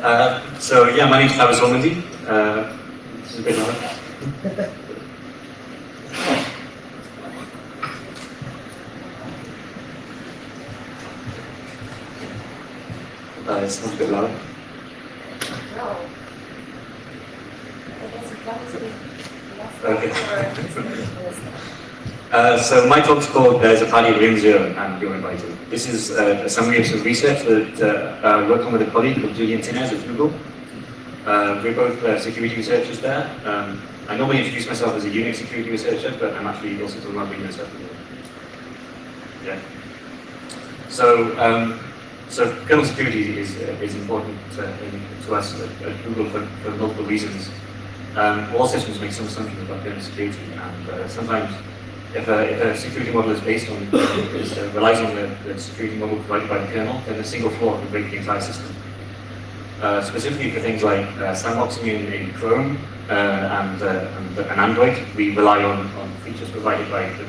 So yeah, my name's Tavis Ormandy. This is a bit loud. It sounds a bit loud. No. I guess it comes with Okay. So my talk's called There's a Party at Ring0 and You're Invited. This is a summary of some research that I worked on with a colleague called Julian Tinez at Google. We're both security researchers there. I normally introduce myself as a Unix security researcher, but I'm actually also talking about Windows stuff. Yeah. So kernel security is important to us at Google for multiple reasons. All systems make some assumptions about kernel security, and sometimes if a security model is based on relies on the security model provided by the kernel, then a single flaw can break the entire system. Specifically for things like sandboxing in Chrome and Android, we rely on features provided by the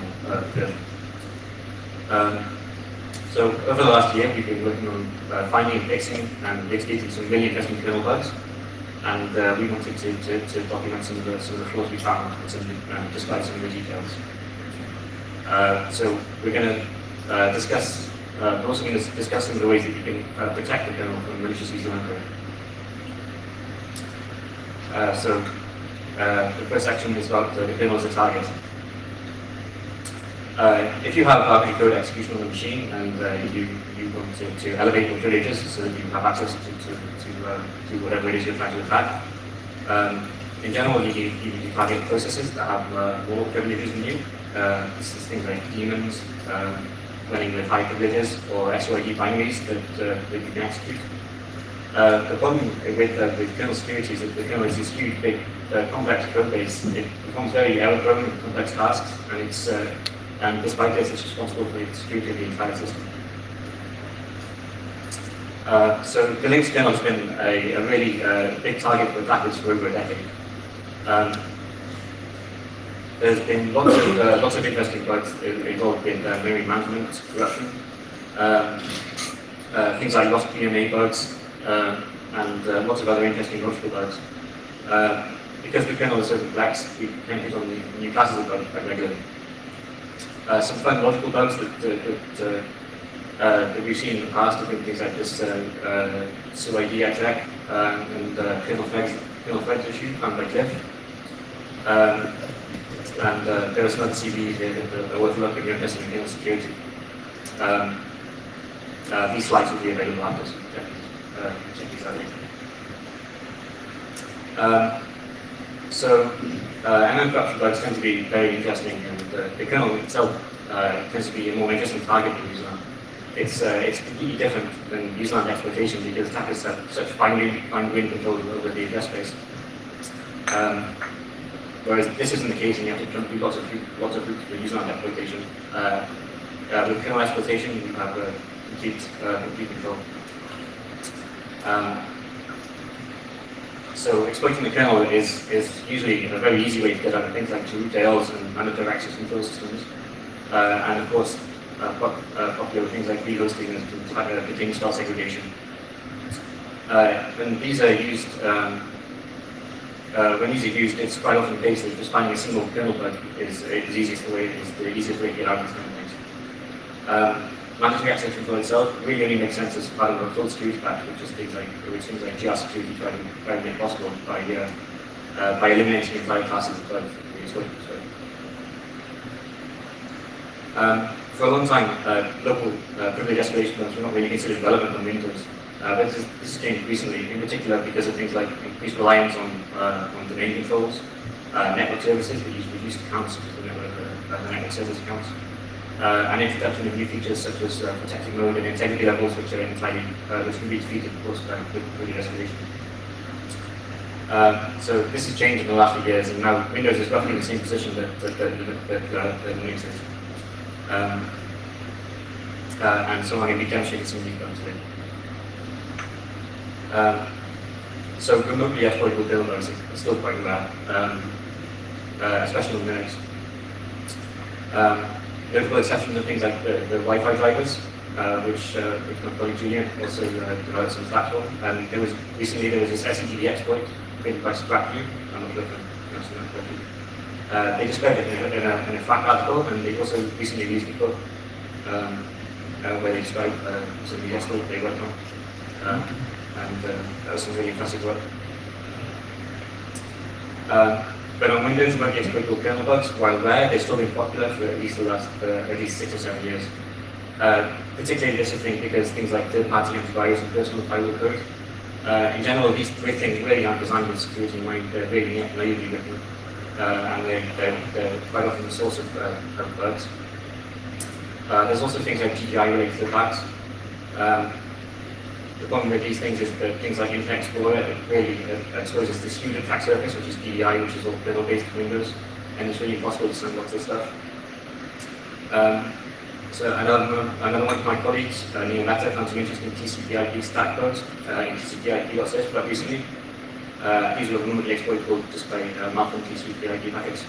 kernel. So over the last year, we've been working on finding, fixing, and mitigating some really interesting kernel bugs, and we wanted to document some of the flaws we found and describe some of the details. So we're going to discuss. We're also going to discuss some of the ways that you can protect the kernel from malicious user code. So the first section is about the kernel as a target. If you have arbitrary code execution on the machine and you want to elevate your privileges so that you have access to whatever it is you're trying to attack, in general you target processes that have more privileges than you. This is things like daemons, running with high privileges, or SOID binaries that you can execute. The problem with kernel security is that the kernel is this huge, big, complex code base. It becomes very error-prone with complex tasks, and despite this, it's responsible for the security of the entire system. So the Linux kernel has been a really big target for attackers for over a decade. There's been lots of interesting bugs involved in memory management, corruption, things like lost PMA bugs, and lots of other interesting logical bugs. Because the kernel is so complex, we can hit on new classes of bugs quite regularly. Some fun logical bugs that we've seen in the past have been things like this SOID exec and kernel threads issue found by Cliff. And there are some other CVEs here that are worth looking if you're interested in kernel security. These slides will be available after, so check these out. MM corruption bugs tend to be very interesting, and the kernel itself tends to be a more interesting target than userland. It's completely different than userland exploitation because attackers have such fine-grained control over the address space. Whereas this isn't the case, and you have to jump through lots of hoops for userland exploitation. With kernel exploitation, you have complete control. So exploiting the kernel is usually a very easy way to get out of things like root tails and mandatory access control systems, and of course popular things like rehosting and container style segregation. When these are used, it's quite often the case that just finding a single kernel bug is the easiest way to get out of these kind of things. Mandatory access control itself really only makes sense as part of a full security patch, which things like GR security try to make possible by eliminating entire classes of bugs. For a long time, local privilege escalation bugs were not really considered relevant on Windows, but this has changed recently, in particular because of things like increased reliance on domain controls, network services that use reduced accounts to the network service accounts. And introduction of new features such as protected mode and integrity levels, which can be defeated, of course, with privilege escalation. So this has changed in the last few years, and now Windows is roughly in the same position that Linux is. And so I'm going to be demonstrating some of these bugs today. So remotely exploitable kernel bugs are still quite rare, especially on Linux. Notable exceptions are things like the Wi-Fi drivers. which my colleague Julian also developed some stats for. And recently there was this SCTV exploit created by ScrapView. I'm not sure if I'm pronouncing that correctly. They described it in a FAQ article, and they also recently released a book where they describe some of the exploit they worked on. And that was some really impressive work. But on Windows, web exploit called kernel bugs, while rare, they've still been popular for at least the last at least 6 or 7 years. Particularly this, I think, because things like third-party antivirus and personal file code. In general, these three things really aren't designed with security in mind. They're really naively written, and they're quite often the source of bugs. There's also things like GDI-related attacks. The problem with these things is that things like Internet Explorer really exposes this huge attack surface, which is GDI, which is all kernel-based Windows, and it's really impossible to sandbox this stuff. So another one of my colleagues, Neil Mehta, found some interesting TCP/IP stack codes in TCP/IP.sys quite recently. These were removably exploitable just by malformed TCP/IP packets.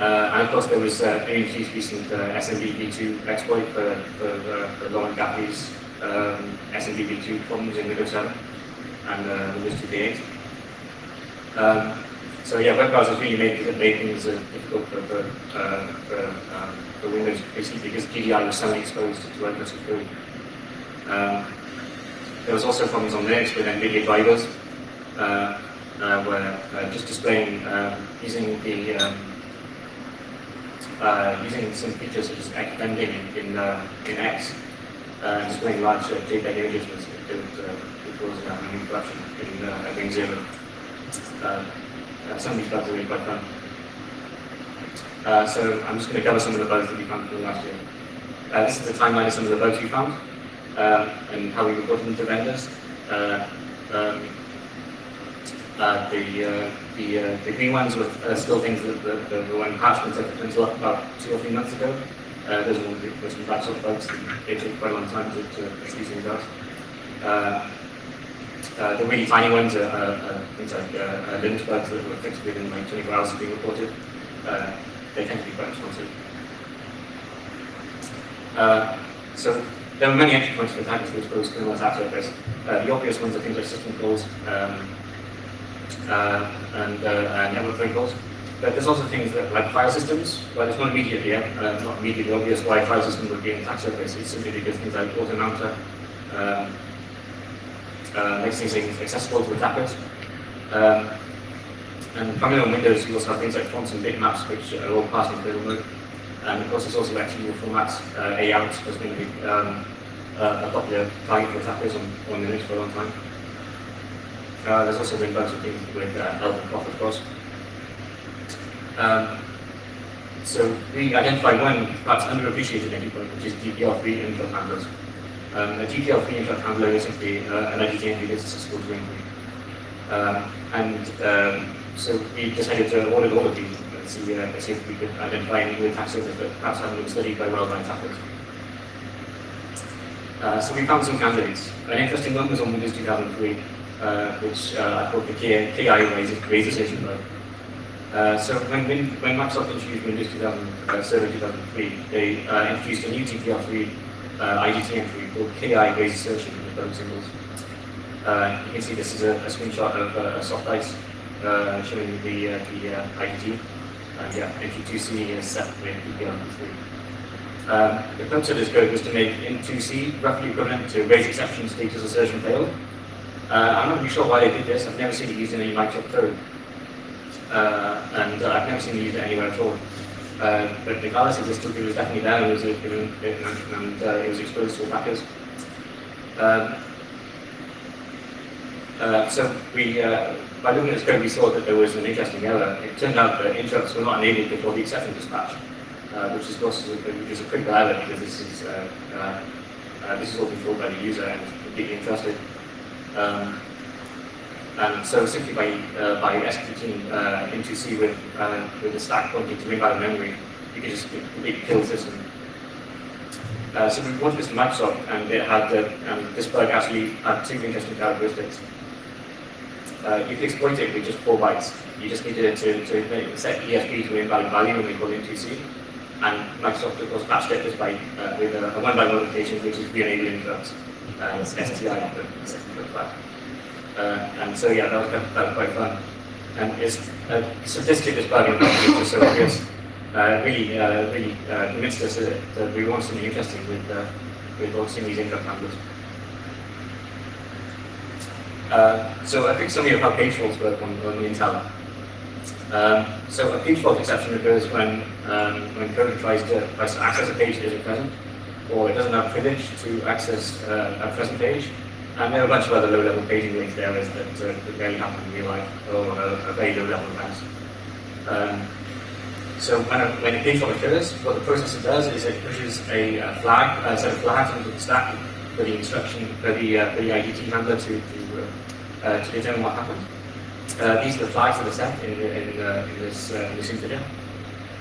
And of course, there was AMG's recent SMBv2 exploit for Lauren Gaffney's SMBv2 problems in Windows 7 and Windows 2.8. So yeah, web browsers really made things difficult for Windows, basically because GDI was suddenly exposed to web security. There was also problems on Linux with NVIDIA drivers, where just displaying using some features such as bending in X, displaying large JPEG images would cause memory corruption in Ring0. Some of these bugs are really quite fun. So I'm just going to cover some of the bugs that we found from last year. This is the timeline of some of the bugs we found and how we reported them to vendors. The green ones were still things that were when patched until about 2 or 3 months ago. Those were some bad sort of bugs. They took quite a long time to fix these things out. The really tiny ones are things like Linux bugs that were fixed within like 24 hours of being reported. They tend to be quite responsive. So there are many entry points for attackers to expose kernel attack surface. The obvious ones are things like system calls and network phone calls. But there's also things like file systems, where it's not immediately obvious why a file system would be an attack surface. It's simply because things like auto mounter makes things accessible to attackers. And primarily on Windows, you also have things like fonts and bitmaps, which are all passed in kernel mode. And of course, there's also executable formats. AOut has been a popular target for attackers on Linux for a long time. There's also been bugs with things with help and off, of course. So we identified one perhaps underappreciated entry point, which is DPL3 interrupt handlers. A DPL3 interrupt handler is simply an IDT that's accessible to Ring0. So we decided to audit all of these and see if we could identify any new attack surface that perhaps haven't been studied by well-known attackers. So we found some candidates. An interesting one was on Windows 2003, which I called the KI razor station bug. So when Microsoft introduced Windows Server 2003, they introduced a new TPL3 IDT entry called KI razor searching with bug symbols. You can see this is a screenshot of a soft ice showing the IDT. And yeah, entry 2C is set with TPL3. The purpose of this code was to make int 2C roughly equivalent to raise exception status assertion failed. I'm not really sure why they did this. I've never seen it used in any Microsoft code. And I've never seen it used anywhere at all. But regardless of this, it was definitely there and it was exposed to attackers. So we, by looking at this code, we saw that there was an interesting error. It turned out that interrupts were not enabled before the exception dispatch, which of course is a critical error because this is all controlled by the user and is completely entrusted. And so simply by executing int2c with a stack pointing to invalid memory, you can just completely kill the system. So we reported this to Microsoft, and it had this bug actually had 2 interesting characteristics. You could exploit it with just 4 bytes. You just needed it to set ESP to an invalid value when we call int2c, and Microsoft of course patched it just by with a one-by-one notation, which is re-enabling interrupts, STI, the second flag. And so yeah, that was quite fun. And it's statistic this bug in just so good. Really convinced us that we want something interesting with launching these interrupt handlers. So a quick summary of how page faults work on the Intel. So a page fault exception occurs when code tries to access a page that isn't present, or it doesn't have privilege to access a present page. And there are a bunch of other low-level paging links there that rarely happen in real life, or a very low-level events. So when a page fault occurs, what the processor does is it pushes a set of flags into the stack for the instruction for the IDT handler to determine what happened. These are the flags that are set in this integer.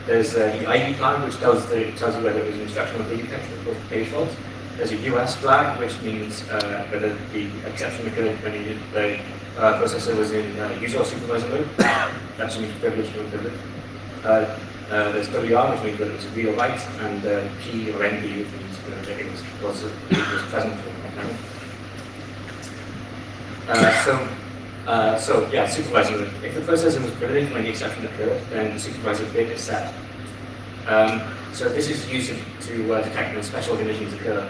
There's the ID flag, which tells you whether it was an instruction or the page fault. There's a US flag, which means whether the exception occurred when the processor was in user or supervisor mode. That means privileged or privileged. There's WR, which means whether it was a read or write, and P or NP, which means whether it was present or not. So yeah, supervisor mode. If the processor was privileged when the exception occurred, then the supervisor bit is set. So this is used to detect when special conditions occur.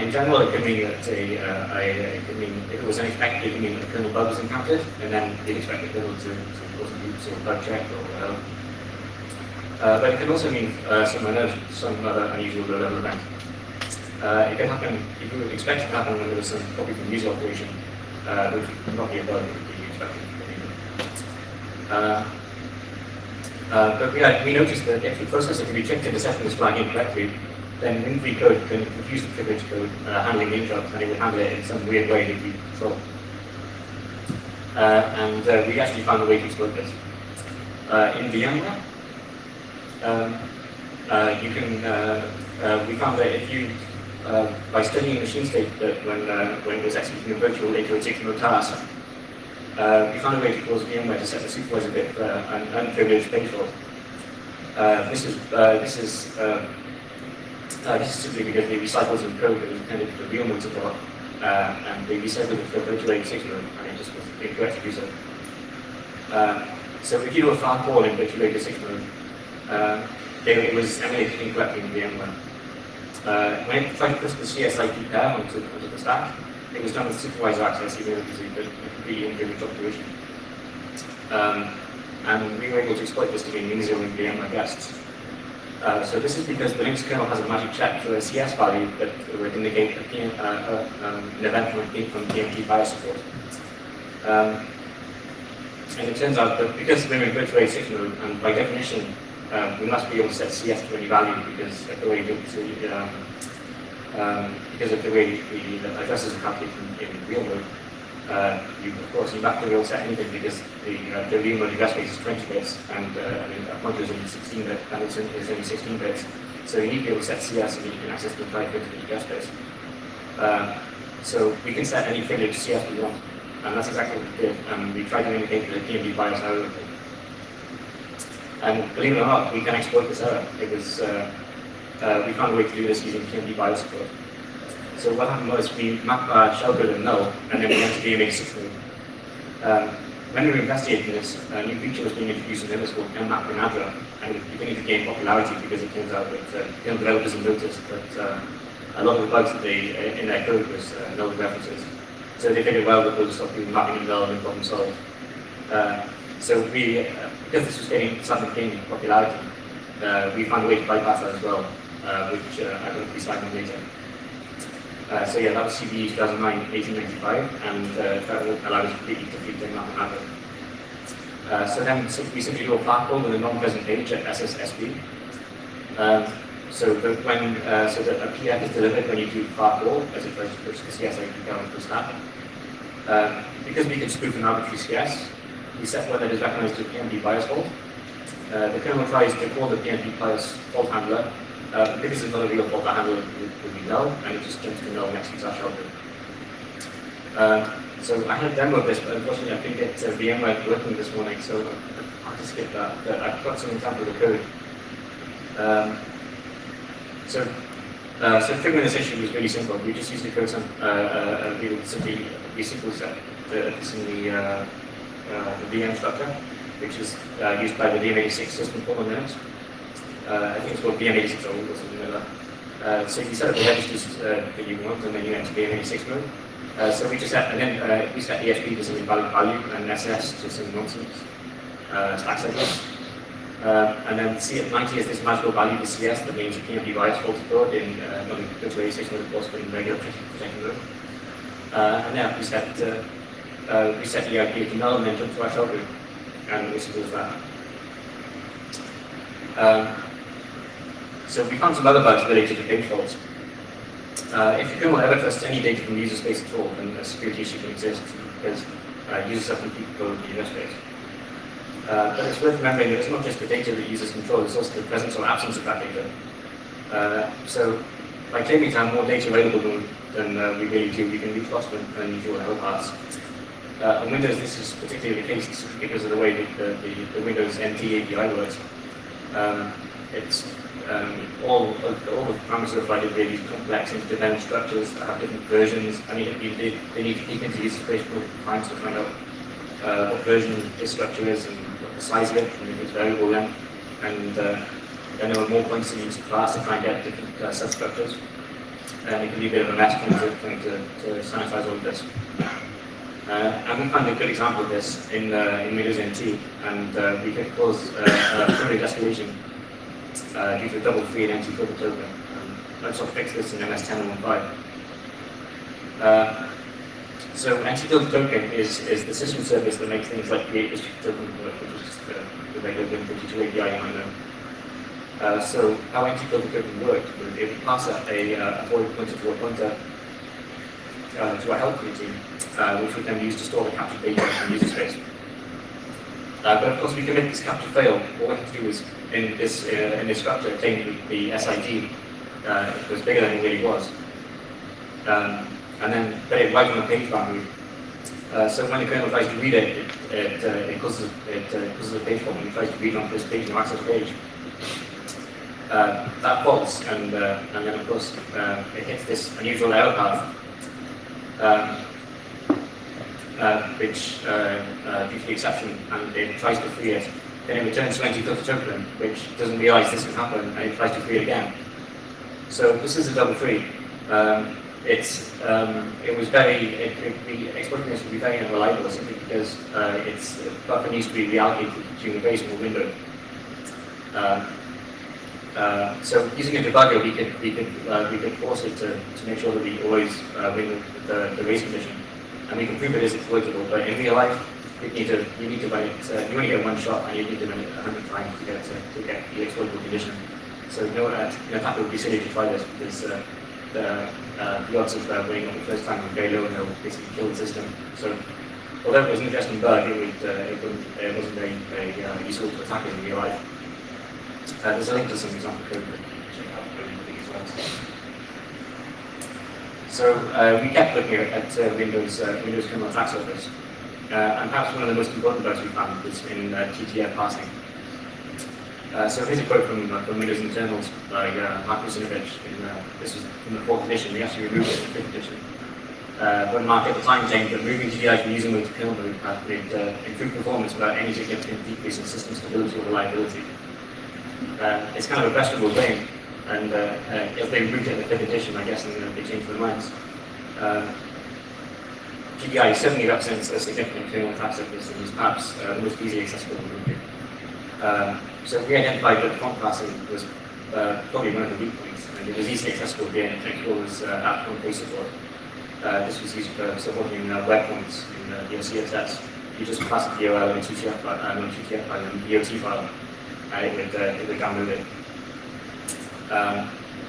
In general, it could mean that it could mean if it was unexpected, it could mean that a kernel bug was encountered, and then you'd expect the kernel to cause a loop or bug check or whatever. But it can also mean some other unusual low-level event. It can happen if you would expect it to happen when there was some copy from user operation, which would not be a bug, it would be expected. But we noticed that if the processor can be tricked into setting this flag incorrectly, then Ring0 code can confuse the privilege code handling the interrupt, and it will handle it in some weird way that we control. And we actually found a way to exploit this. In VMware, we found that if you, by studying machine state, that when it was executing a virtual 808 mode task, we found a way to cause VMware to set the supervisor bit for an unprivileged page fault. This is simply because they recycled some code that was intended for real mode support, and they recycled it for virtual 806 mode, and it just was incorrect to do so. So if you do a flag call in virtual 806 mode, it was emulated incorrectly in VMware. When it tried to push the CSIP pair onto the stack, it was done with supervisor access, even though it was a completely unprivileged operation. And we were able to exploit this to gain Ring0 and VMware guests. So this is because the Linux kernel has a magic check for a CS value that would indicate an event from PMP BIOS support. And it turns out that because we're in virtual 806 mode, and by definition, we must be able to set CS to any value because of the way the addresses are calculated in real mode. Of course, you have to be able to set anything because the real mode address space is 20 bits and a pointer is only 16 bits, and it's only 16 bits. So you need to be able to set CS and you can access the entire 20 bit address space. So we can set any privileged CS we want, and that's exactly what we did. And we tried to indicate the PMP BIOS error. And believe it or not, we can exploit this error. It was we found a way to do this using PMP BIOS support. So what happened was we mapped our shellcode in null, and then we went to DMA6 mode. When we were investigating this, a new feature was being introduced in Linux called mmap and Adra, and it began to gain popularity because it turns out that developers have noticed that a lot of the bugs that in their code was null references. So they figured, well, we'll just stop doing mapping in null and problem solved. So we, because this was starting to gain popularity, we found a way to bypass that as well, which I will be citing later. So yeah, that was CVE 2009-1895, and that allowed us completely to feed them up and out. So then we simply do a flag call with a non-present page at SSSB. So that a PF is delivered when you do flag call, as it tries to push the CSIP down to the stack. Because we can spoof an arbitrary CS, we set whether it is recognized to PMP BIOS fault. The kernel tries to call the PMP BIOS fault handler. Because it's not a real fault, that handler would be null, and it just jumps to null next to our shellcode. So I had a demo of this, but unfortunately I couldn't get VMware working this morning, so I'll have to skip that. But I've got some example of the code. So triggering this issue was really simple. We just used to code we would simply resequence set this in the VM structure, which is used by the VM86 system call on Linux. I think it's called VM86 or something like that. So you set up the registers that you want, and then you enter VM86 mode. So we just set, and then we set ESP to some invalid value, and SS to some nonsense stack segments. And then CF90 is this magical value to CS that means you can't be biased faulty code in not in virtual86 mode, of course, but in regular protection mode. And then we set the EIP to null and then jump to our shell group, and this does that. So we found some other bugs related to page faults. If your kernel ever trusts any data from user space at all, then a security issue can exist because users often keep code in the user space. But it's worth remembering that it's not just the data that users control, it's also the presence or absence of that data. So by claiming to have more data available than we really do, we can reach lots of unusual error paths. On Windows, this is particularly the case because of the way that the Windows NT API works. It's all the parameters are provided really complex interdependent structures that have different versions. I mean, they need to peek into user space multiple times to find out what version this structure is and what the size of it, and if it's variable length. And then there are more points in each class to try and get different substructures. And it can be a bit of a mess trying to sanitize all of this. And we found a good example of this in Windows NT, and we could cause privilege escalation due to a double free and NT filter token. Microsoft fixed this in MS 10.15. So NT filter token is the system service that makes things like create restricted token work, which is just the regular Win32 API you might know. So how NT filter token worked was it would pass a void pointer to a pointer to a help routine, which we can use to store the captured data in user space. But of course, we can make this capture fail. All we have to do is, in this structure, obtain the SID was bigger than it really was, and then put it right on the page boundary. So when the kernel tries to read it, it causes a page fault when it tries to read onto this page, no access page. That faults, and then of course it hits this unusual error path. Which due to the exception, and it tries to free it. Then it returns to NT filter token, which doesn't realize this can happen, and it tries to free it again. So this is a double free. The exploiting this would be very unreliable simply because buffer needs to be reallocated during a very small window. So using a debugger, we could force it to make sure that we always win the race condition. And we can prove it is exploitable, but in real life, you need to run it. You only get one shot, and you need to run it 100 times to get the exploitable condition. So that would be silly to try this because the odds of winning on the first time are very low, and they'll basically kill the system. So although it was an interesting bug, it wasn't very useful to attack it in real life. There's a link to some example code that you can check out as well. So we kept looking at Windows kernel attack surface, and perhaps one of the most important bugs we found was in TTF parsing. So here's a quote from Windows internals by Mark Rusinovich. This was from the 4th edition. They actually removed it in the 5th edition. When Mark at the time claimed that moving TTI from user mode to kernel mode would improve performance without any significant decrease in system stability or reliability. It's kind of a questionable claim. And if they moved it in the 5th edition, I guess, and they changed their minds. GDI certainly represents a significant kernel attack surface and is perhaps the most easily accessible in the group. So we identified that font passing was probably one of the weak points, and it was easily accessible via Explorer's app front support. This was used for supporting web fonts in the CSS. You just pass the URL in a TTF file, and the DOT file, and it would download it.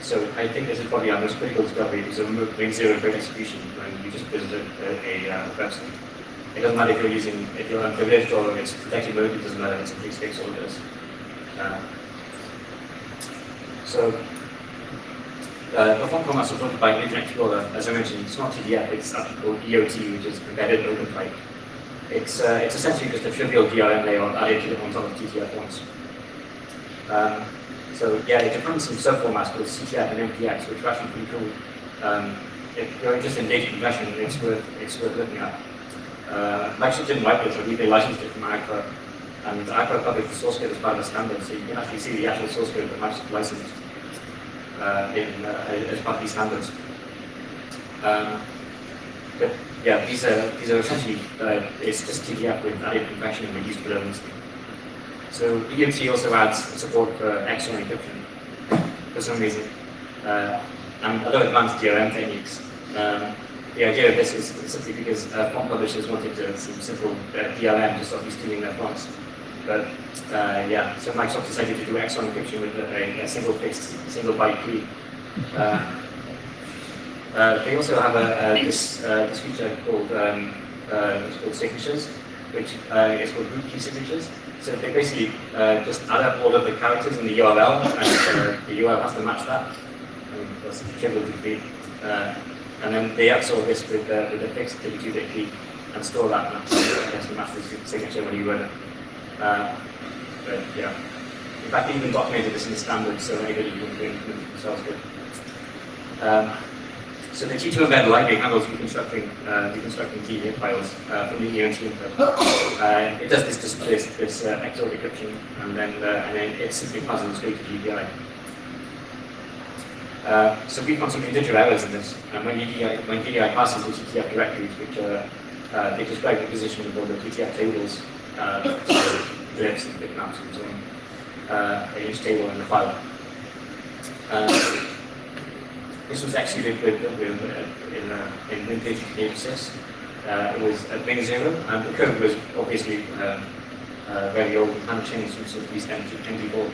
So I think this is probably our most critical discovery. It was a Ring0 code execution when you just visited a website. It doesn't matter if you're unprivileged or it's protected mode, it doesn't matter, it's a free space all it is. The font format supported by Internet Explorer, as I mentioned, it's not TDF, it's actually called EOT, which is embedded open type. It's essentially just a trivial DRM layout added on top of TTF fonts. So yeah, it defines some subformats called CTF and MPX, which are actually pretty cool. If you're interested in data compression, it's worth looking at. Microsoft didn't write this, I believe they licensed it from iCloud, and iCloud published the source code as part of the standard, so you can actually see the actual source code that Microsoft licensed as part of these standards. But yeah, these are essentially it's just TTF with added compression and reduced redundancy. So EMT also adds support for XOR encryption for some reason, and other advanced DRM techniques. The idea of this is simply because font publishers wanted some simple DRM to stop you stealing their fonts. But yeah, so Microsoft decided to do XOR encryption with a single fixed, single byte key. They also have this feature called signatures, which is called root key signatures. So they basically just add up all of the characters in the URL, and the URL has to match that. That's trivial to be. And then they XOR this with a fixed 32-bit key and store that against the master signature when you run it. But yeah, in fact, they even documented this in the standard, so anybody can do it themselves good. So the T2 embed library handles deconstructing TDF files from the EMT input. It does this XOR decryption, and then it simply passes them straight to GPI. So we found some integer errors in this, and when GDI passes the TTF directories, which they describe the position of all the TTF tables, glyphs and bitmaps and so on, in each table in the file. This was executed in Vintage 86. It was at Ring0, and the code was obviously very old and hadn't changed since at least MD4.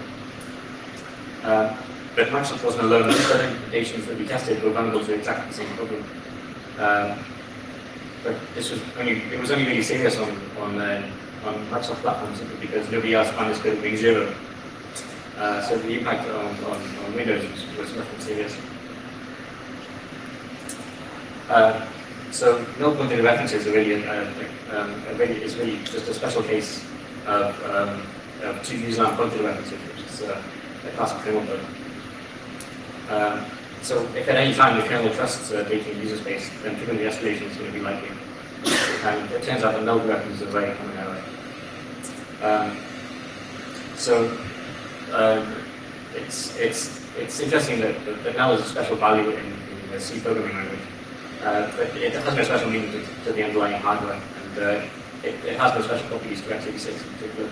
But Microsoft wasn't alone. The other implementations that we tested were vulnerable to exactly the same problem. But it was only really serious on Microsoft platforms simply because nobody else found this code at Ring0. So the impact on Windows was much more serious. So null pointed references are really is really just a special case of two userland pointed references, which is a classic kernel bug. So if at any time the kernel trusts data in user space, then triggering the escalation is going to be likely. And it turns out that null references are a very common error. It's interesting that null is a special value in the C programming language. But it has no special meaning to the underlying hardware, and it has no special properties to x86 in particular.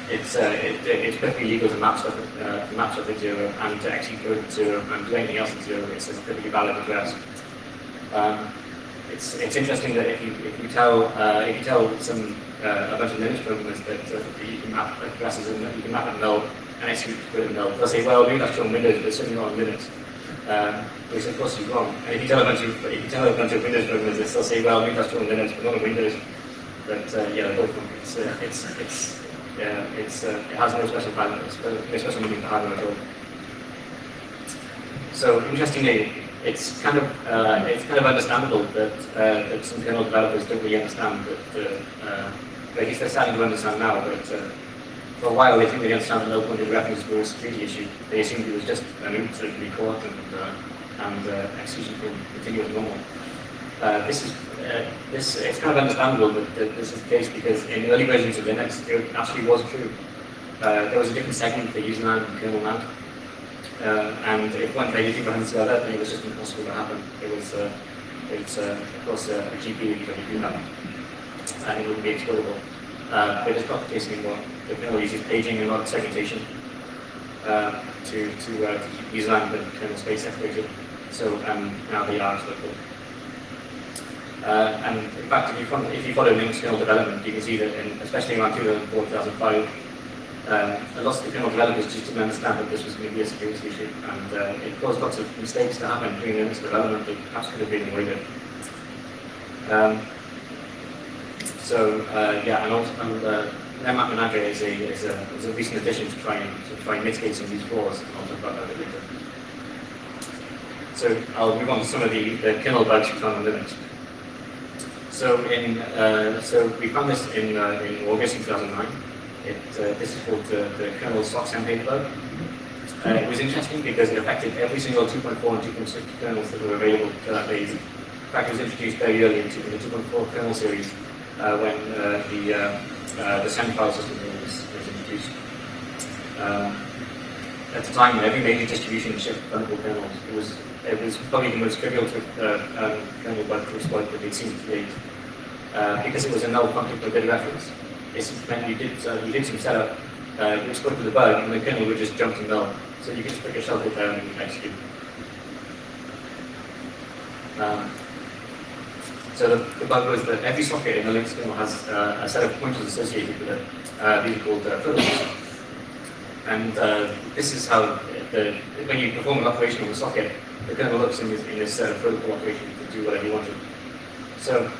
It's perfectly legal to map stuff at 0 and to execute code at 0 and do anything else at 0. It's a perfectly valid address. It's interesting that if you tell some a bunch of Linux programmers that you can map addresses and you can map at null and execute code at null, they'll say, well, maybe that's true on Windows, but it's certainly not on Linux. Which of course is wrong. And if you tell a bunch of Windows programmers, they'll still say, well, maybe that's true on Linux, but not on Windows. But yeah, they're both wrong. It has no special value, no special meaning to hardware at all. So interestingly, it's kind of understandable that some kernel developers don't really understand that. At least they're starting to understand now. But for a while, they didn't really understand that null pointed references were a security issue. They assumed it was just an oops that could be caught and execution could continue as normal. It's kind of understandable that this is the case because in early versions of Linux, it actually was true. There was a different segment for user land and kernel land. And if one page people hadn't said that, then it was just impossible to happen. It's of course a GP if you don't do that, and it wouldn't be exploitable. But it's not the case anymore. The kernel uses paging and not segmentation to keep user land and kernel space separated. So now they are exploitable. And in fact, if you follow Link's kernel development, you can see that, especially around 2004, 2005, a lot of the kernel developers just didn't understand that this was going to be a security issue, and it caused lots of mistakes to happen during Link's development that perhaps could have been avoided. Nmap Manager is a recent addition to try and mitigate some of these flaws. I'll talk about that a bit later. So I'll move on to some of the kernel bugs we found on Linux. So we found this in August 2009. this is called the kernel sock template bug. It was interesting because it affected every single 2.4 and 2.6 kernels that were available to that phase. In fact, it was introduced very early in the 2.4 kernel series when the send file system was introduced. At the time, every major distribution shipped vulnerable kernels. It was probably the most trivial kernel bug to exploit that they'd seen to date. Because it was a null function for bit reference, it meant you did some setup, you exploited the bug, and the kernel would just jump to null. So you could just put your shell code down and execute. So the bug was that every socket in the Linux kernel has a set of pointers associated with it. These are called protocols. And this is how, when you perform an operation on the socket, the kernel looks in this set of protocol operations to do whatever you want to. So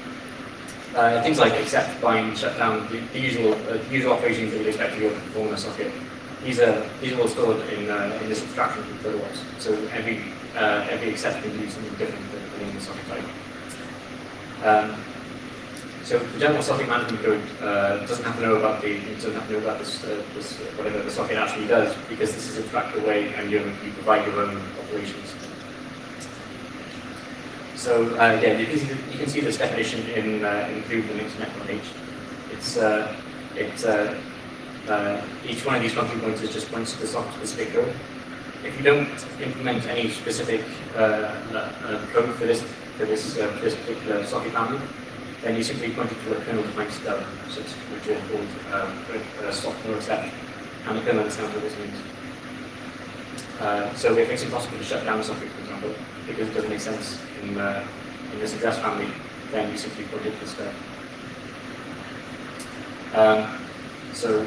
things like accept, bind, shut down, the usual operations that you'd expect to be able to perform on a socket. These are all stored in this abstraction from protocols. So every accept can do something different depending on the socket type. So the general socket management code doesn't have to know about this whatever the socket actually does, because this is abstracted away and you provide your own operations. So yeah, you can see this definition in include the Linux network H. Each one of these function pointers just points to the specific code. If you don't implement any specific code for this particular socket family, then you simply point it to a kernel-defined stub, which is called software accept, and the kernel understands what this means. So if it's impossible to shut down a socket, for example, because it doesn't make sense in this address family, then you simply put it to the stub. So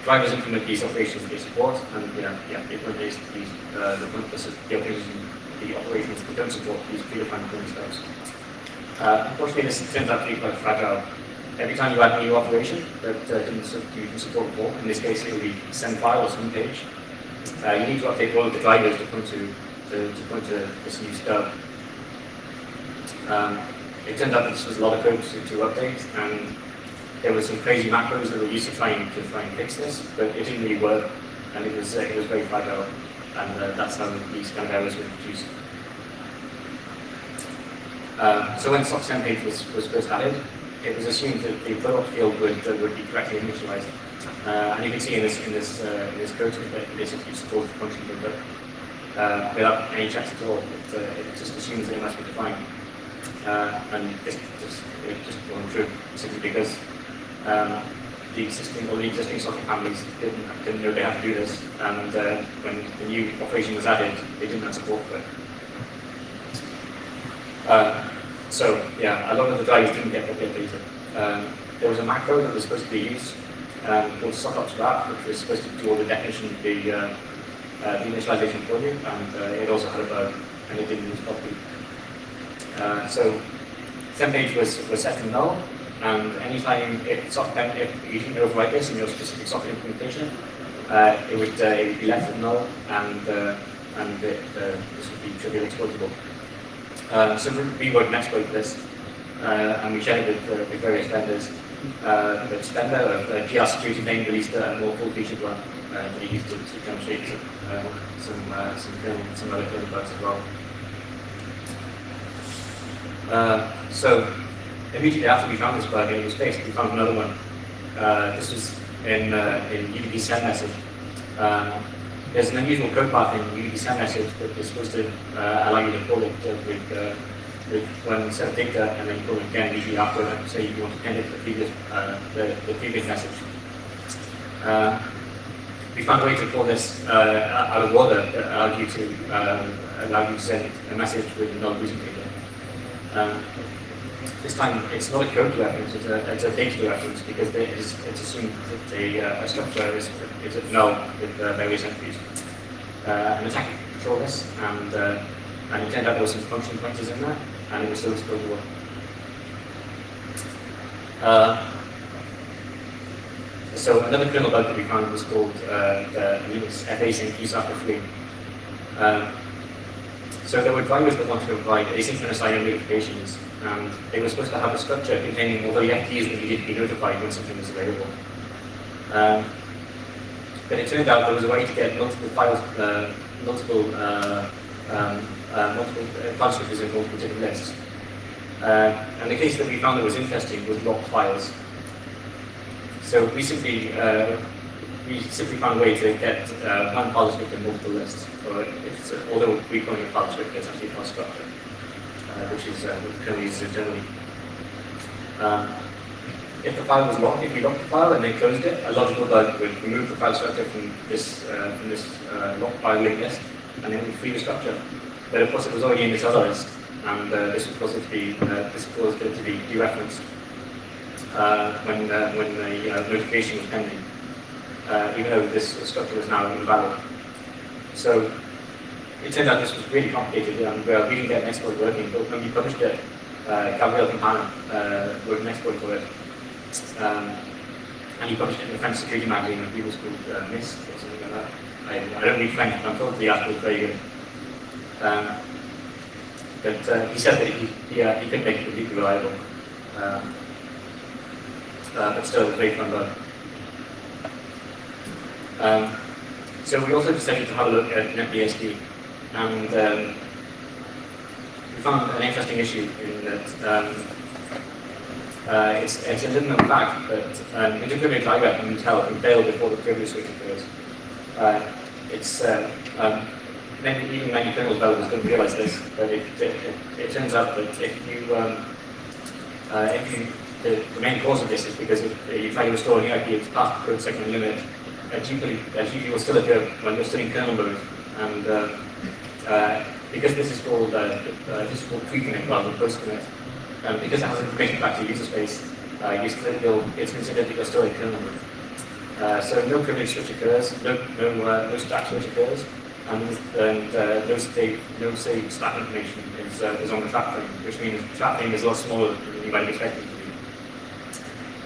drivers implement these operations they support, and they implement the operations that don't support these predefined kernel stubs. Unfortunately, this turns out to be quite fragile. Every time you add a new operation that you can support before, in this case it will be send file or send page, you need to update all of the drivers to point to this new stub. It turned out that this was a lot of code to update, and there were some crazy macros that were used to try and fix this, but it didn't really work, and it was very fragile, and that's how these kind of errors were produced. So when sock send page was first added, it was assumed that the product field would be correctly initialized, and you can see in this code snippet that basically supports the function without any checks at all. It just assumes that it must be defined, and it just wasn't true simply because the existing socket families didn't know they had to do this, and when the new operation was added, they didn't have support for it. So yeah, a lot of the drivers didn't get updated. There was a macro that was supposed to be used called sock_wrap, which was supposed to do all the definition of the initialization for you, and it also had a bug, and it didn't use properly. So send page was set to null, and anytime if you didn't overwrite this in your specific socket implementation, it would be left at null, and this would be trivially exploitable. So we wrote an exploit for this, and we shared it with various vendors. But Spender of GR Security Main released a more full-featured one that he used to demonstrate some other kernel bugs as well. So immediately after we found this bug and it was fixed, we found another one. This was in UDP send message. There's an unusual code path in UDP send message that is supposed to allow you to call it with one set of data, and then you call it again usually after that, so you want to append it to the previous message. We found a way to call this out of order that allowed you to send a message with non-losing data. This time, it's not a code reference, it's a data reference, because it's assumed that a structure is at null with various entries. An attacker can control this, and it turned out there were some function pointers in there, and it was still exploitable. So another kernel bug that we found was called Linux FAsync useafter3. So there were drivers that wanted to provide asynchronous IO notifications, and they were supposed to have a structure containing all the FTs that needed to be notified when something was available. But it turned out there was a way to get multiple files, multiple file structures in multiple different lists. And the case that we found that was interesting was locked files. So we simply found a way to get one file descriptor in multiple lists. Or although we call it a file descriptor, it's actually a file structure, which is currently used generally. If the file was locked, if we locked the file and then closed it, a logical bug would remove the file structure from this locked file linked list, and then it would free the structure. But of course, it was already in this other list, and this was caused it to be dereferenced when the notification was pending, even though this structure was now invalid. So it turned out this was really complicated, and we didn't get an exploit working. But when we published it, Gabriel Campana wrote an exploit for it. And he published it in the French security magazine, and it was called MIST or something like that. I don't read French, but I'm told the article was very good. But he said that he could make it completely reliable. But still, it was very fun bug. So we also decided to have a look at NetBSD, and we found an interesting issue in that it's a little known fact that interprivileged IREP and Intel can fail before the privilege switch occurs. Even many kernel developers don't realize this, but it turns out that the main cause of this is because if you try to restore an EIP, it's past the code segment limit. A GP will still occur when you're still in kernel mode, and because this is called pre-commit rather than post-commit, because it has information back to user space, it's considered that you're still in kernel mode. So no privilege switch occurs, no stack switch occurs, and no save stack information is on the trap frame, which means the trap frame is a lot smaller than you might have expected it to be.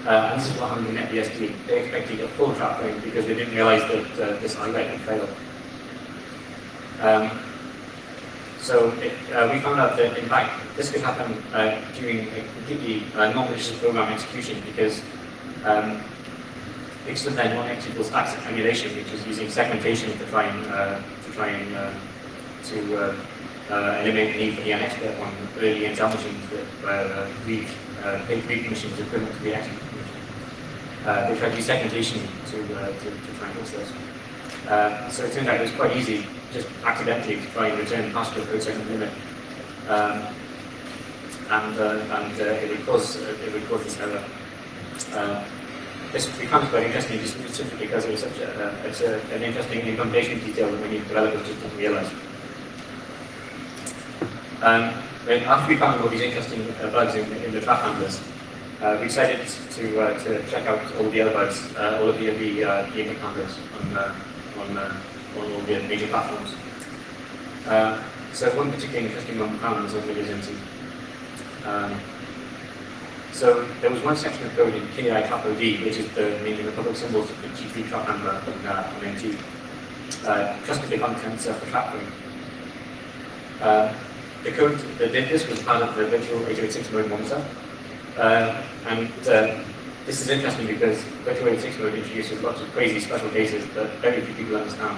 And this is what happened with NetBSD. They expected a full trap frame because they didn't realize that this IREP had failed. So we found out that, in fact, this could happen during a completely non-malicious program execution because of their non-executable stacks emulation, which is using segmentation to try and eliminate the need for the NX on early Intel machines where read permissions equivalent to the execute permission. They tried to use segmentation to try and fix this. So it turned out it was quite easy, just accidentally, to try and return past the code segment limit, it would cause this error. This we found it quite interesting, just simply because it was such an interesting implementation detail that many developers just didn't realize. After we found all these interesting bugs in the trap handlers, we decided to check out all the other bugs, all of the init handlers on all the major platforms. So one particularly interesting one we found was on Windows NT. So there was one section of code in KI trap OD, which is meaning the public symbols of the GP trap handler on NT, trusted the contents of the trap frame. The code that did this was part of the virtual 8086 mode monitor. This is interesting because virtual 86 mode introduces lots of crazy special cases that very few people understand.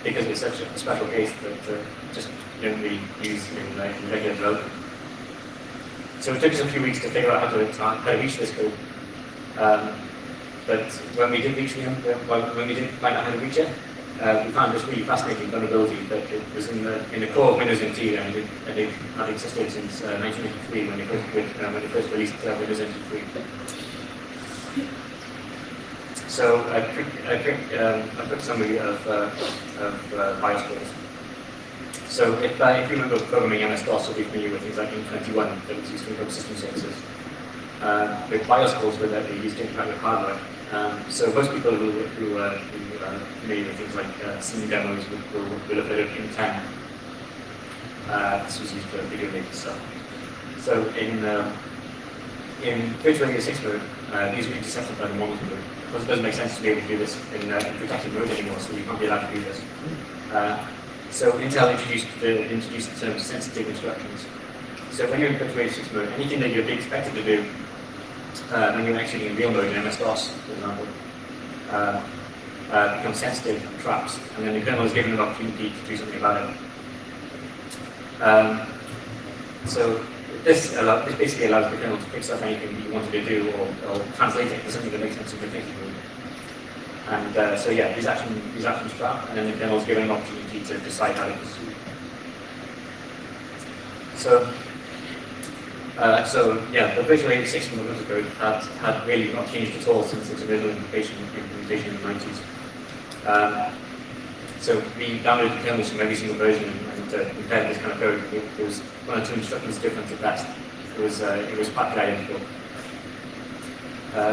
Because it's such a special case that just don't really use in regular development. So it took us a few weeks to figure out how to reach this code. But when we did find out how to reach it, we found this really fascinating vulnerability that it was in the core of Windows NT, and it had existed since 1983 when they first released Windows NT 3. So a quick summary of BIOS cores. So if you remember programming MS-DOS, you'll be familiar with things like Int21 that was used to encode system services. With BIOS cores were that they used to interact with hardware. So most people who are familiar with things like scene demos will have heard of Int10. This was used for video data stuff. So in virtual 86 mode, these were intercepted by the monitor mode. Of course, it doesn't make sense to be able to do this in protected mode anymore, so you can't be allowed to do this. So Intel introduced the term sensitive instructions. So when you're in virtual 86 mode, anything that you'd be expected to do when you're executing in real mode in MS-DOS, for example, become sensitive to traps, and then the kernel is given an opportunity to do something about it. So this basically allows the kernel to fix up anything that you wanted to do, or translate it to something that makes sense of the technical. And so yeah, these actions trap, and then the kernel is given an opportunity to decide how to proceed. So yeah, the virtual 86 movement of code had really not changed at all since its original implementation in the 90s. So we downloaded the kernels from every single version and compared this kind of code. It was one or two instructions different at best. It was practically identical.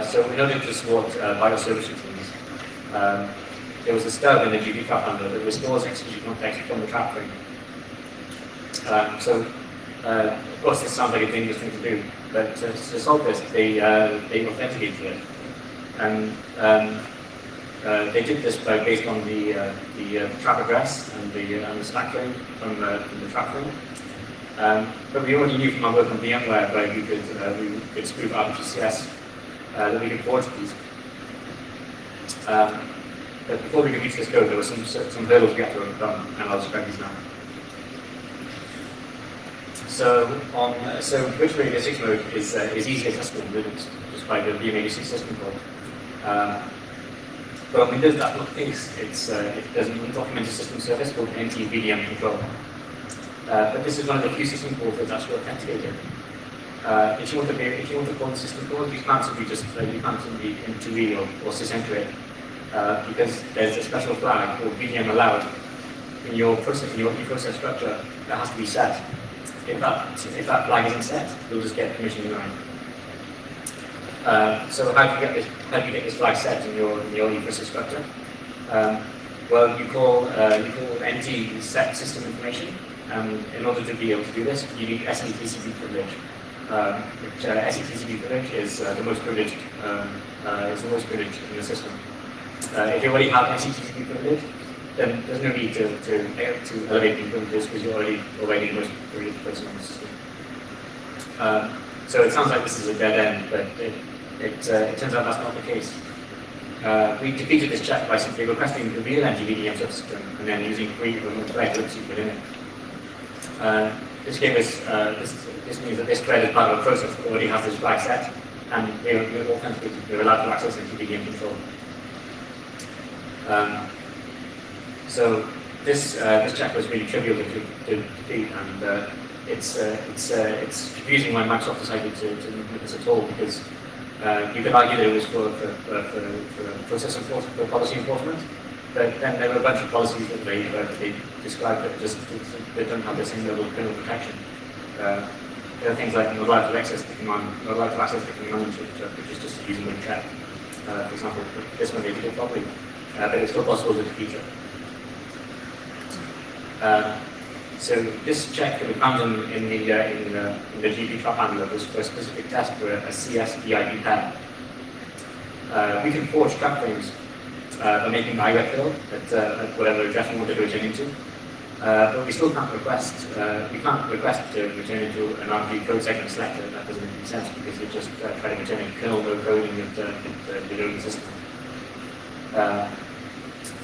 So in order to support vital service routines, there was a stub in the GP trap handler that restores execution context from the trap frame. Of course, this sounds like a dangerous thing to do, but to solve this, they authenticated it, and they did this based on the trap address and the stack frame from the trap frame. But we already knew from our work on VMware where we could spoof RPGCS that we could forge these. But before we could reach this code, there were some hurdles we had to overcome, and I'll describe these now. So virtual 86 mode is easily accessible in Linux just by the VM86 system call. But on Windows, that's not the case. There's an undocumented system service called NT-VDM control. But this is one of the few system calls that's actually authenticated. If you want to call the system call, you can't simply int2v or sysenter it, because there's a special flag called VDM allowed in your process structure that has to be set. If that flag isn't set, you'll just get permission denied. So how do you get this flag set in your eProcess structure? Well, you call NT set system information, and in order to be able to do this, you need SETCP privilege. Which SETCP privilege is the most privileged in the system. If you already have SETCP privilege, then there's no need to elevate the privileges because you're already the most privileged person on the system. So it sounds like this is a dead end, but it turns out that's not the case. We defeated this check by simply requesting the real NGVDM subsystem and then using free remote thread within it. This gave us this means that this thread is part of a process that already has this flag set, and we're authenticated. We're allowed to access NGVDM control. So this check was really trivial to defeat, and it's confusing why Microsoft decided to implement this at all, because you could argue that it was for process enforcement, for policy enforcement, but then there were a bunch of policies that they described that don't have the same level of kernel protection. There are things like not allowed to access the command which is just using the check. For example, this one they did it properly, but it's still possible to defeat it. So this check that we found in the GP trap handler was for a specific test for a CS-VIB pair. We can forge trap frames by making an IREF field at whatever address we want to return into, but we still can't request. We can't request to return into an RPG code segment selector. That doesn't make any sense because you're just trying to return a kernel mode coding of the loading system.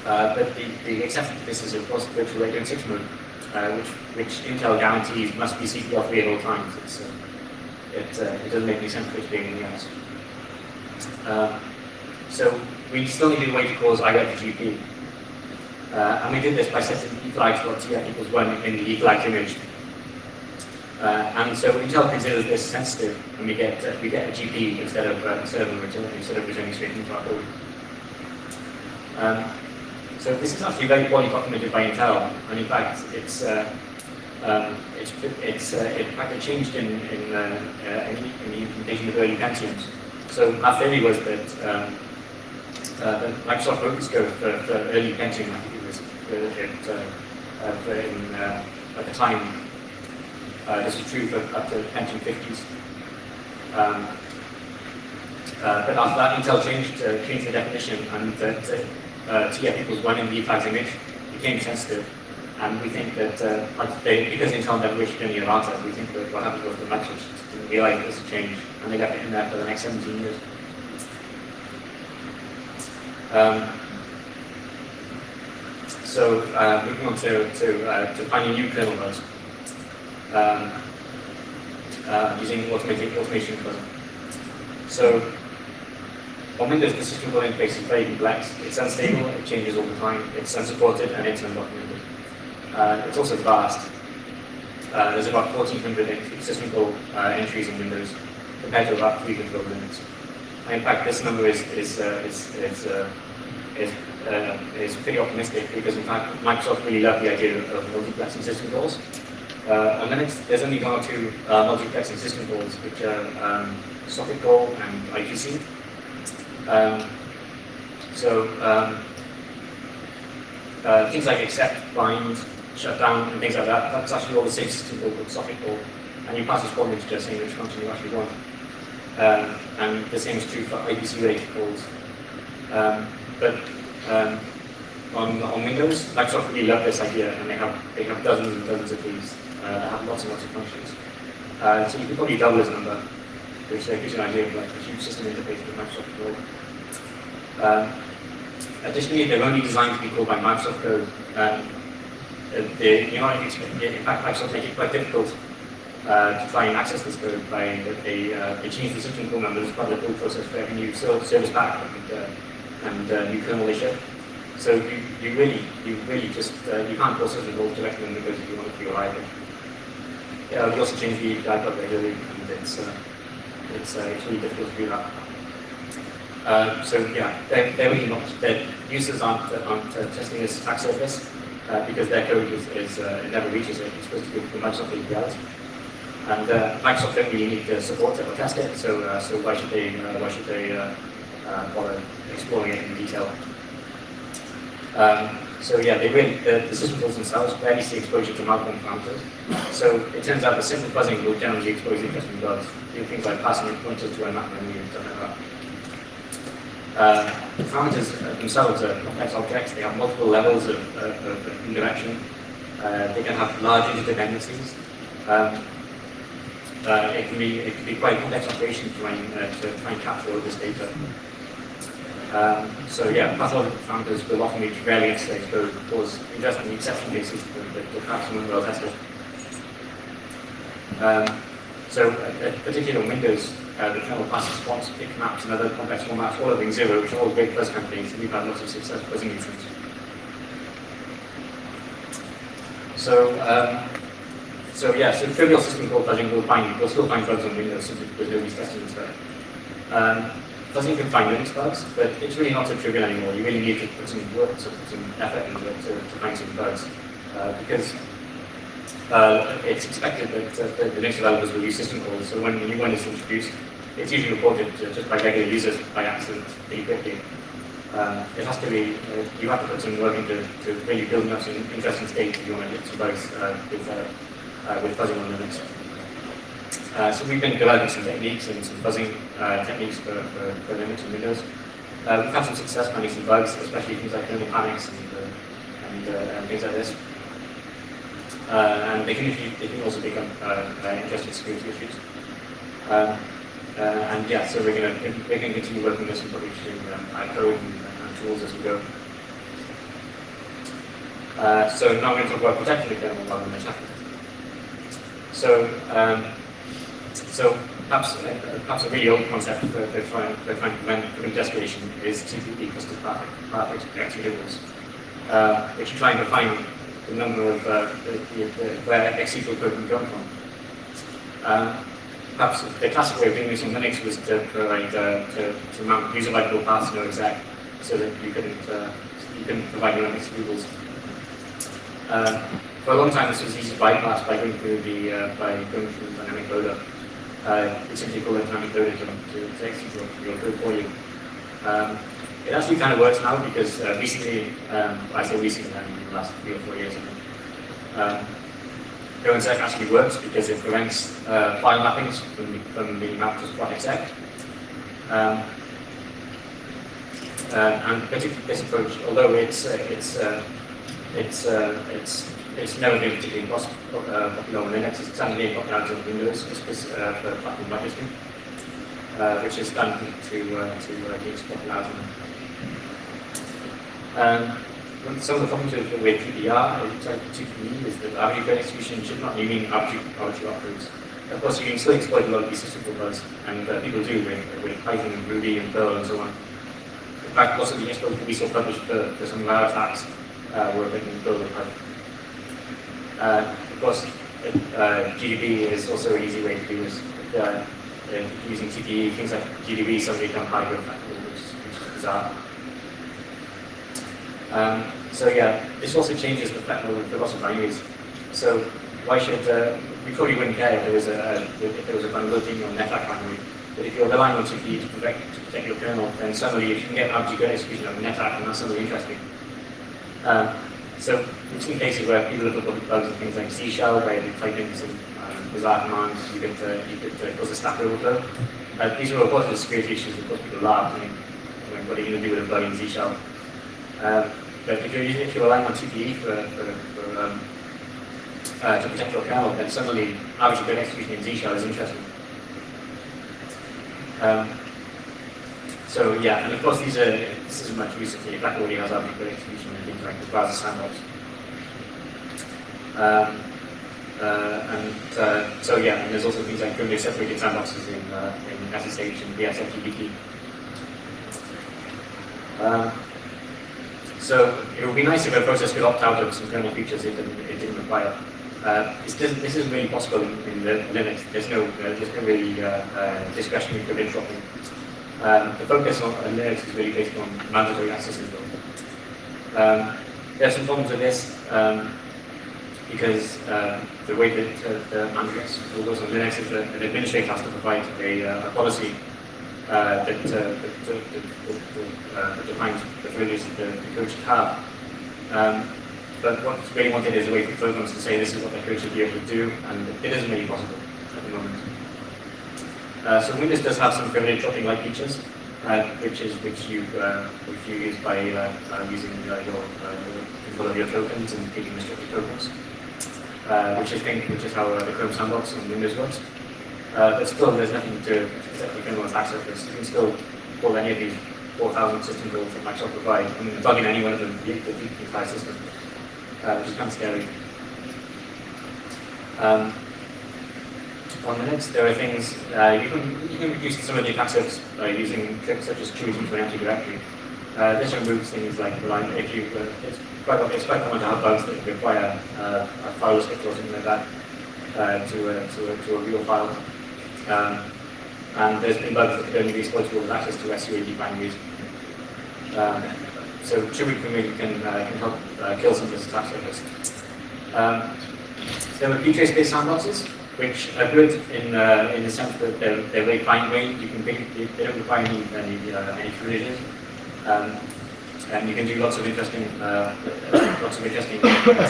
But the exception to this is, of course, virtual 86 mode, which Intel guarantees must be CPL3 at all times. It doesn't make any sense for it to be anything else. So we still needed a way to cause IREF to GP. And we did this by setting eflags.tf equals 1 in the eflags image. And so Intel considers this sensitive, and we get a GP instead of returning straight into our code. So this is actually very poorly documented by Intel, and in fact, it changed in the implementation of early Pentiums. So our theory was that Microsoft wrote this code for early Pentium. I think it was at the time. This is true for up to Pentium 50s. But after that, Intel changed the definition, and that TF equals 1 in the eflags image became sensitive, And we think that, because Intel never reached any errata, we think that what happened was the Microsoft didn't realize it was a change, and they left it in there for the next 17 years. Moving on to finding new kernel bugs using automation fuzzing. So on Windows, the system call interface is very complex. It's unstable, it changes all the time, it's unsupported, and it's undocumented. It's also vast. There's about 1,400 system call entries in Windows compared to about 300 Linux. In fact, this number is pretty optimistic because, in fact, Microsoft really loved the idea of multiplexing system calls. On Linux, there's only one or two multiplexing system calls, which are socket call and IPC. Things like accept, bind, shut down, and things like that, that's actually all the same system call called socket call. And you pass this call into just saying which function you actually want. And the same is true for IPC-related calls. On Windows, Microsoft really love this idea, and they have dozens and dozens of these that have lots and lots of functions. So you could probably double this number, which gives you an idea of like a huge system interface that Microsoft code. Additionally, they're only designed to be called by Microsoft code. In fact, Microsoft make it quite difficult to try and access this code by they change the system call numbers as part of the build process for every new service pack and new kernel they ship. So you really just you can't call system calls directly in Windows if you want it to be reliable. We also change the API quite regularly, and it's really difficult to do that. They're really not. Their users aren't testing this attack surface because their code it never reaches it. It's supposed to go to the Microsoft APIs, and Microsoft don't really need to support it or test it. So why should they bother exploring it in detail? The system calls themselves rarely see exposure to malformed parameters. So it turns out that simple fuzzing will generally expose interesting bugs. Things like passing pointers to a map memory and stuff like that. The parameters themselves are complex objects. They have multiple levels of indirection. They can have large interdependencies. It can be quite a complex operation to try and capture all this data. Pathological parameters will often reach rarely interstate code, cause interesting exception cases that perhaps weren't well tested. Particularly on Windows, the kernel passes swaps, pick maps, and other complex formats, all of Ring0, which are all great fuzz companies, and we've had lots of success fuzzing users. Trivial system call fuzzing will still find bugs on Windows simply because nobody's testing this stuff. Fuzzing can find Linux bugs, but it's really not so trivial anymore. You really need to put some work, put some effort into it to find some bugs, because it's expected that the Linux developers will use system calls. So when a new one is introduced, it's usually reported just by regular users by accident pretty quickly. It has to be you have to put some work into really building up some interesting state if you want to get some bugs with fuzzing on Linux. So we've been developing some techniques and some fuzzing techniques for Linux and Windows. We've had some success finding some bugs, especially things like kernel panics and things like this. And they can also become interesting security issues. So we're going to continue working on this and probably using code and tools as we go. So now I'm going to talk about protecting the kernel rather than attacking it. So perhaps a really old concept for trying to prevent desperation is TCP custom path executables, which are trying to find the number of where executable code can come from. Perhaps the classic way of doing this on Linux was to mount user writable paths to no exec, so that you can provide your own executables. For a long time, this was easy to bypass by going through dynamic loader. We simply call it dynamic loader to execute your code for you. It actually kind of works now because recently, I say recently, in the last 3 or 4 years, GoExec actually works because it prevents file mappings from being mapped to .exec. And particularly this approach, although it's it's never been particularly popular on Linux. It's certainly being popular on Windows, just for platform blacklisting, which is starting to gain some popularity. Some of the problems with PPR, TPE, is that arbitrary code execution should not mean arbitrary operations. Of course, you can still exploit a lot of these system call bugs, and people do with Python and Ruby and Perl and so on. In fact, lots of the exploits can be still published for some of our attacks were written in Perl and Python. Of course, GDB is also an easy way to do this. Using TPE, things like GDB suddenly become high-grade factors, which is bizarre. So yeah, this also changes the fact for lots of languages. So why should we probably wouldn't care if there was a vulnerability on NetApp memory, but if you're relying on TPE to protect your kernel, then suddenly if you can get arbitrary code execution of NetApp, then that's something interesting. So we've seen cases where people have put bugs in things like C shell, where they type in some bizarre commands, you could cause a stack overflow. These are reported as security issues. Of course, people laugh. I mean, what are you going to do with a bug in C shell? But if you're relying on TPE to protect your kernel, then suddenly arbitrary code execution in Z shell is interesting. So yeah, and of course this isn't much use if Black already has arbitrary code execution and things like the browser sandbox. So yeah, and there's also things like primitive separated sandboxes in SSH and VSFTPT. So it would be nice if a process could opt out of some kernel features it didn't require. This isn't really possible in Linux. There's no really discretionary code dropping. The focus on Linux is really based on mandatory access control. There are some problems with this because the way that the mandatory access control goes on Linux is that an administrator has to provide a policy that defines the privileges that the code should have. But what's really wanted is a way for programs to say this is what the code should be able to do, and it isn't really possible at the moment. So Windows does have some privilege dropping-like features, which you use by using your control of your tokens and taking restricted tokens, which is how the Chrome sandbox on Windows works. But still, there's nothing to protect the kernel attack surface. You can still call any of these 4,000 system calls that Microsoft provide, and plug in any one of them to the entire system, which is kind of scary. On Linux, there are things you can reduce some of the attack surface by using tricks such as choosing to an empty directory. This removes things like it's quite common to have bugs that require a file descriptor or something like that to a real file. And there's been bugs that could only be exploitable with access to SUAD binaries. So Tribute can help kill some of this attack surface. There were trace-based sandboxes, which are good in the sense that they're very fine-grained. You can they don't require any privileges, and you can do lots of interesting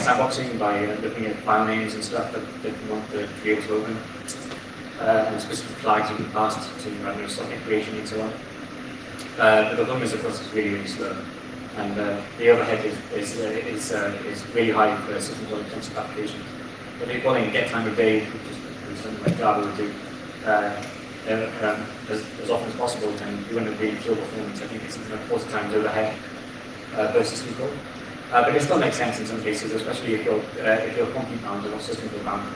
sandboxing by looking at file names and stuff that you want to be able to open, and specific flags you can pass to socket creation and so on. The performance, of course, is really slow, and the overhead is really high for system call intensive applications. But if you're calling get time of day, which is something like Java would do, as often as possible, then you wouldn't really kill performance. I think it's something like 40 times overhead per system call. But it still makes sense in some cases, especially if you're compute bound or not system call bound.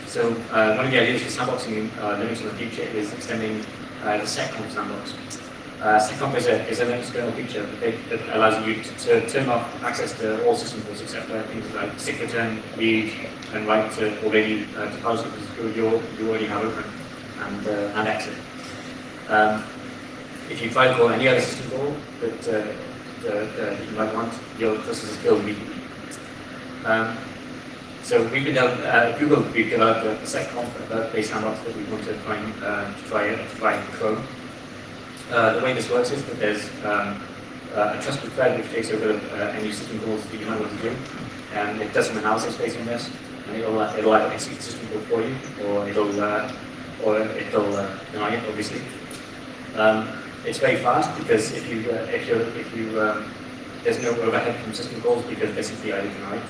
So one of the ideas for sandboxing Linux in the future is extending the seccomp sandbox. Seccomp is a Linux kernel feature that allows you to turn off access to all system calls except for things like stick return, read, and write to already to files that you already have open and exit. If you try to call any other system call that you might want, your process is killed immediately. So we've developed a seccomp-based sandbox that we want to try in Chrome. The way this works is that there's a trusted thread which takes over any system calls that you might want to do, and it does some analysis based on this, and it'll either execute the system call for you, or it'll deny it, obviously. It's very fast because if you there's no overhead from system calls because they're simply either denied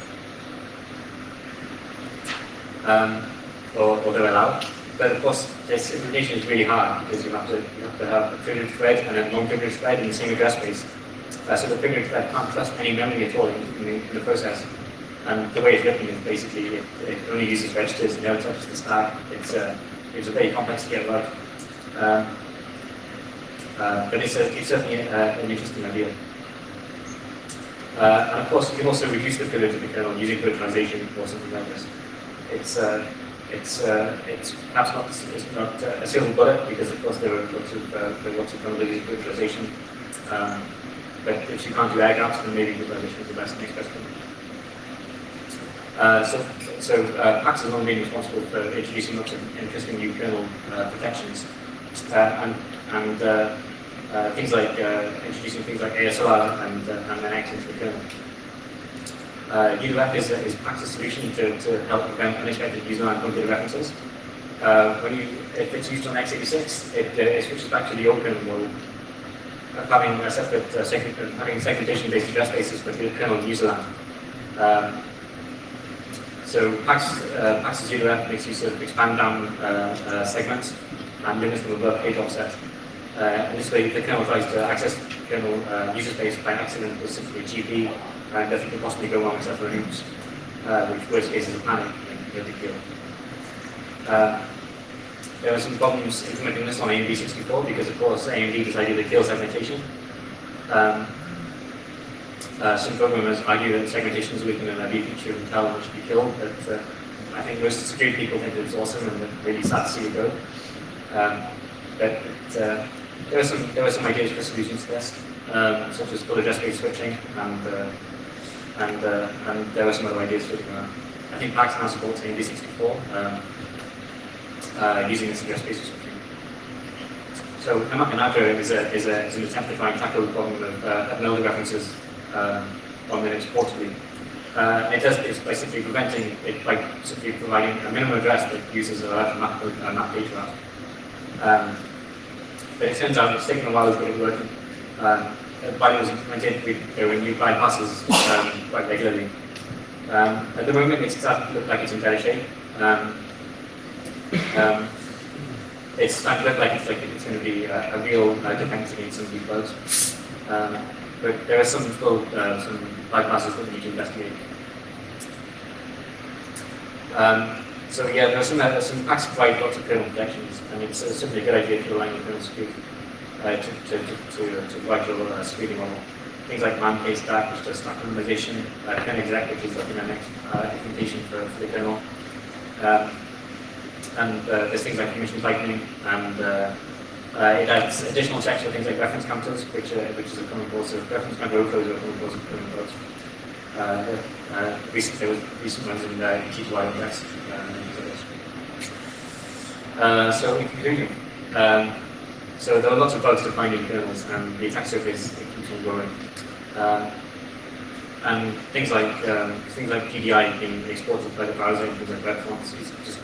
or they're allowed. But of course, this implementation is really hard because you have to have a privileged thread and a non-privileged thread in the same address space. So the privileged thread can't trust any memory at all in the process. And the way it's written is basically it only uses registers, never touches the stack. It's a very complex to get right. But it's certainly an interesting idea. And of course, you can also reduce the privilege of the kernel using virtualization or something like this. It's perhaps not a silver bullet because of course there are lots of vulnerabilities in virtualization. But if you can't do air gaps, then maybe virtualization is the next best thing. So Pax has long been responsible for introducing lots of interesting new kernel protections, and things like introducing things like ASLR and NX into the kernel. UDF is Pax's solution to help prevent unexpected userland pointed references. If it's used on x86, it switches back to the old kernel model of having a separate having segmentation-based address spaces for the kernel and userland. So Pax's UDF makes use of expand down segments and limits them above 8 offset. And this way, the kernel tries to access kernel user space by accident with simply a GP, and nothing can possibly go wrong except for oops, which worst case is a panic and no big deal. There are some problems implementing this on AMD64 because, of course, AMD decided to kill segmentation. Some programmers argue that segmentation is weakened and a new feature of Intel and it should be killed, but I think most security people think that it's awesome and they're really sad to see it go. But there are some ideas for solutions to this, such as full address-based switching, and there are some other ideas floating around. I think Pax now supports AMD64 using this address-based switching. So Kamaka is an attempt to try and tackle the problem of abnormal references on Linux portably. It does this by simply preventing it by simply providing a minimum address that users are allowed to map data out. But it turns out it's taken a while to get it working. While it was implemented, there were new bypasses quite regularly. At the moment, it's starting to look like it's in better shape. It's starting to look like it's going to be a real defense against some of these bugs. But there are still some bypasses that we need to investigate. So yeah, there are some Pax provide lots of kernel protections, and it's simply a good idea if you're relying on kernel security to provide your security model. Things like man-case stack, which does stack minimization, kernel.exec, which is like an implementation for the kernel. And there's things like permission tightening, and it adds additional checks for things like reference counters, which is a common cause of reference counter overflows are a common cause of kernel bugs. There was recent ones in T2I index. So in conclusion, so there are lots of bugs to find in kernels, and the attack surface keeps on growing. And things like PDI being exported by the browser and things like web fonts is just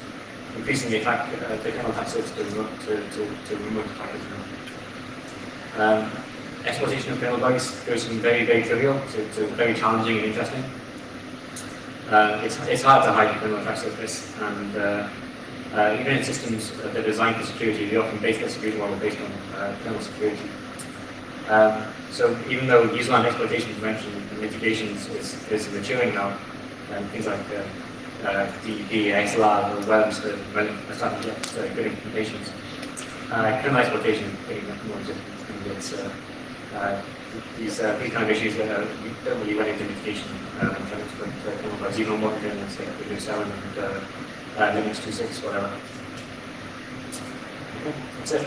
increasing the kernel attack surface to remote attackers. Exploitation of kernel bugs goes from very, very trivial to very challenging and interesting. It's hard to hide the kernel attack surface, and even in systems that are designed for security, they often base their security model based on kernel security. So even though userland exploitation prevention and mitigation is maturing now, and things like DEP, XLR, or WEBs are starting to get good implementations, kernel exploitation is pretty much more difficult. These kind of issues that don't really run into mitigation when trying to exploit kernel bugs, even on modern kernels like Windows 7 and Linux 2.6, whatever. Okay, that's it.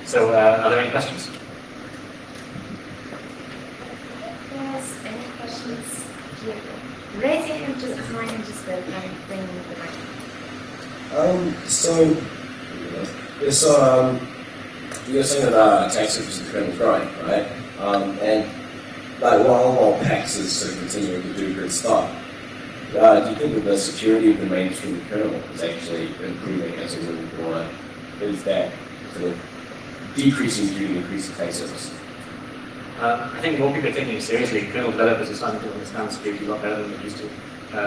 So, are there any questions? Yes, any questions? Raise your hand just behind and just go and bring the microphone. You're saying that attack surface is kernel growing, right? And like while PAX is sort of continuing to do good stuff, do you think that the security of the mainstream kernel is actually improving as a result, or is that sort of decreasing due to increased attack surface? I think more people are taking it seriously. Kernel developers are starting to understand security a lot better than they used to.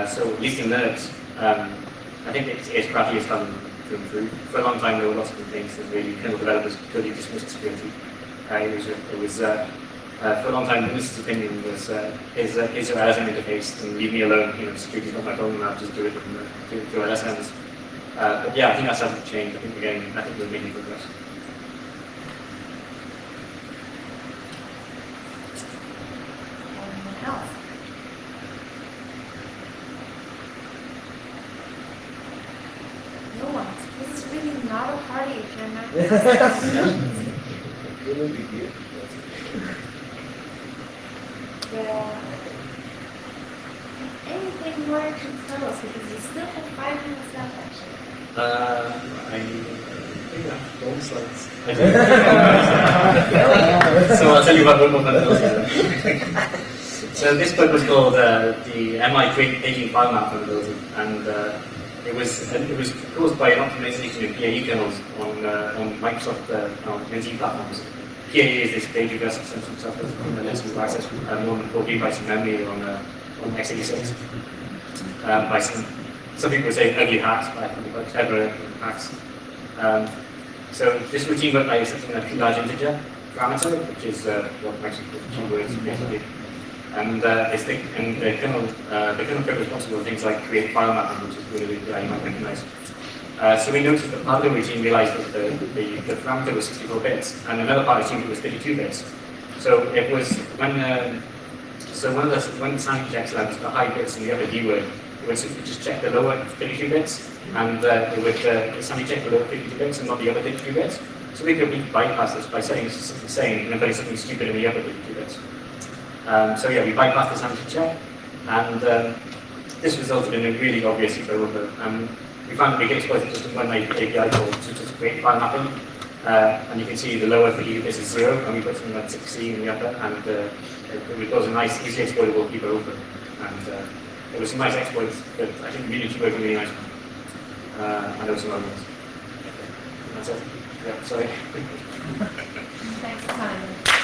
So at least in Linux, I think it's gradually starting to improve. For a long time, there were lots of complaints that really kernel developers totally dismissed security. For a long time, Linux's opinion was, is your LSM interface, and leave me alone, security's not my problem, I'll just do it through LSMs. But yeah, I think that's starting to change. I think we're making progress. Anyone else? No one. This is really not a party if you're not. Yeah. Anything more to tell us, because you still have 5 minutes left actually. I think I have both slides. So I'll tell you about both of them. So this book was called the MI Creating File Map Vulnerability, and it was caused by an optimization of PAE kernels on Microsoft NT platforms. PAE is this page address extension stuff that lets you access more than 4 gigabytes of memory on x86 by some people would say ugly hacks, but I think quite clever hacks. So this routine worked by setting a large integer parameter, which is what Microsoft keywords basically. And the kernel code responsible for things like create file mapping, which is really good, you might recognize. So we noticed that part of the routine realized that the parameter was 64 bits, and another part assumed it was 32 bits. So it was when the sanity checks allowed the high bits and the other keyword, it would just check the lower 32 bits, and it would sanity check the lower 52 bits and not the other 52 bits. So we could bypass this by setting something sane and then putting something stupid in the other 52 bits. So yeah, we bypassed the sanity check, and this resulted in a really obvious overflow. We found that we could exploit it just in one API call to just create file mapping. And you can see the lower 52 bits is 0, and we put something like 6C in the upper, and it was a nice, easily exploitable keep over. And there were some nice exploits that I think really worked really nice. And there were some other ones. That's it. Yeah, sorry. Thanks, Simon.